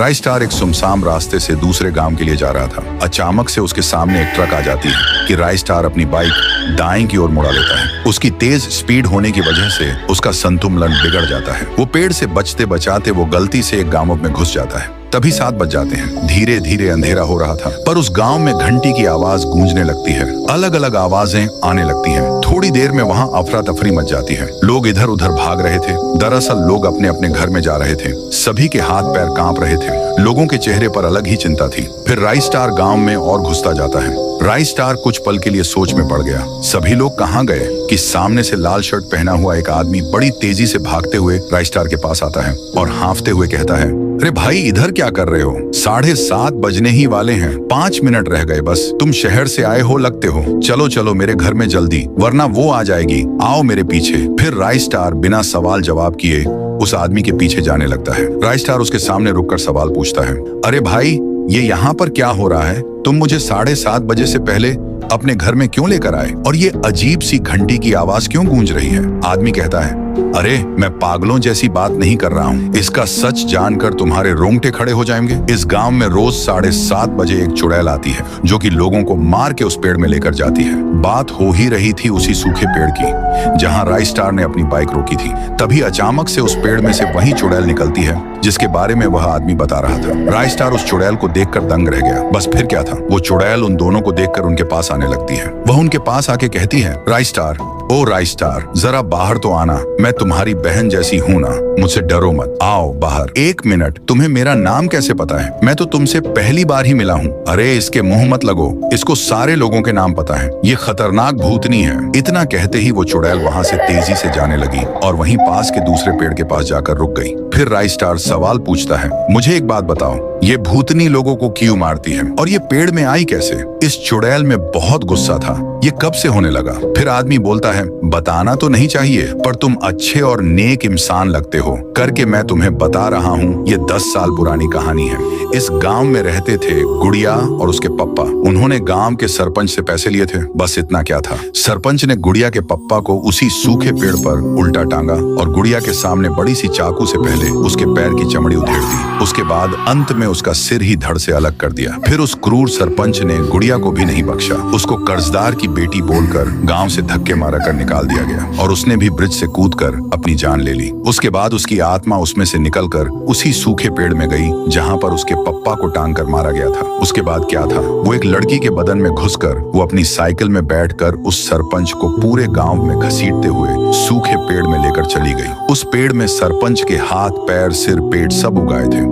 Rice star एक सुनसान रास्ते से दूसरे गांव के लिए जा रहा था। अचानक से उसके सामने एक ट्रक आ जाती है कि राइस स्टार अपनी बाइक दाएं की ओर मुड़ा लेता है। उसकी तेज स्पीड होने की वजह से उसका संतुलन बिगड़ जाता है। वो पेड़ से बचते बचाते वो गलती से एक गांव में घुस जाता है। तभी 7 बज जाते हैं। धीरे धीरे अंधेरा हो रहा था, पर उस गांव में घंटी की आवाज गूंजने लगती है। अलग अलग आवाजें आने लगती हैं। थोड़ी देर में वहां अफरा तफरी मच जाती है। लोग इधर उधर भाग रहे थे। दरअसल लोग अपने अपने घर में जा रहे थे। सभी के हाथ पैर कांप रहे थे। लोगों के चेहरे पर अलग ही चिंता थी। फिर राइस स्टार गांव में और घुसता जाता है। राइस स्टार कुछ पल के लिए सोच में पड़ गया। सभी लोग कहाँ गए कि सामने से लाल शर्ट पहना हुआ एक आदमी बड़ी तेजी से भागते हुए राइस स्टार के पास आता है और हांफते हुए कहता है, अरे भाई, इधर क्या कर रहे हो? 7:30 बजने ही वाले हैं। 5 मिनट रह गए बस। तुम शहर से आए हो लगते हो। चलो चलो मेरे घर में जल्दी, वरना वो आ जाएगी। आओ मेरे पीछे। फिर राइस स्टार बिना सवाल जवाब किए उस आदमी के पीछे जाने लगता है। राइस स्टार उसके सामने रुककर सवाल पूछता है, अरे भाई, ये यहाँ पर क्या हो रहा है? तुम मुझे 7:30 बजे से पहले अपने घर में क्यों लेकर आए? और ये अजीब सी घंटी की आवाज क्यों गूंज रही है? आदमी कहता है, अरे मैं पागलों जैसी बात नहीं कर रहा हूँ। इसका सच जानकर तुम्हारे रोंगटे खड़े हो जाएंगे। इस गांव में रोज 7:30 बजे एक चुड़ैल आती है जो कि लोगों को मार के उस पेड़ में लेकर जाती है। बात हो ही रही थी उसी सूखे पेड़ की जहाँ राइस स्टार ने अपनी बाइक रोकी थी। तभी अचानक से उस पेड़ में से वही चुड़ैल निकलती है जिसके बारे में वह आदमी बता रहा था। राइस स्टार उस चुड़ैल को देखकर दंग रह गया। बस फिर क्या था, वो चुड़ैल उन दोनों को देखकर उनके पास आने लगती है। वह उनके पास आके कहती है, राइस स्टार, ओ राइस स्टार, जरा बाहर तो आना। मैं तुम्हारी बहन जैसी हूँ ना, मुझसे डरो मत। आओ बाहर। 1 मिनट, तुम्हें मेरा नाम कैसे पता है? मैं तो तुमसे पहली बार ही मिला हूँ। अरे इसके मुंह मत लगो, इसको सारे लोगों के नाम पता है। ये खतरनाक भूतनी है। इतना कहते ही वो चुड़ैल वहाँ से तेजी से जाने लगी और वहीं पास के दूसरे पेड़ के पास जाकर रुक गई। फिर राइस स्टार सवाल पूछता है, मुझे एक बात बताओ, ये भूतनी लोगों को क्यों मारती है और ये पेड़ में आई कैसे? इस चुड़ैल में बहुत गुस्सा था। ये कब से होने लगा? फिर आदमी बोलता है, बताना तो नहीं चाहिए, पर तुम अच्छे और नेक इंसान लगते हो करके मैं तुम्हें बता रहा हूँ। ये 10 साल पुरानी कहानी है। इस गांव में रहते थे गुड़िया और उसके पप्पा। उन्होंने गांव के सरपंच से पैसे लिए थे। बस इतना क्या था, सरपंच ने गुड़िया के पप्पा को उसी सूखे पेड़ पर उल्टा टांगा और गुड़िया के सामने बड़ी सी चाकू से पहले उसके पैर की चमड़ी उधेड़ दी। उसके बाद अंत में उसका सिर ही धड़ से अलग कर दिया। फिर उस क्रूर सरपंच ने गुड़िया को भी नहीं बख्शा। उसको कर्जदार की बेटी बोलकर गांव से धक्के मारा कर निकाल दिया गया और उसने भी ब्रिज से कूदकर अपनी जान ले ली। उसके बाद उसकी आत्मा उसमें से निकलकर उसी सूखे पेड़ में गई जहां पर उसके पप्पा को टांग कर मारा गया था। उसके बाद क्या था, वो एक लड़की के बदन में घुसकर वो अपनी साइकिल में बैठकर उस सरपंच को पूरे गांव में घसीटते हुए सूखे पेड़ में लेकर चली गई। उस पेड़ में सरपंच के हाथ, पैर, सिर, पेट सब उगाए थे।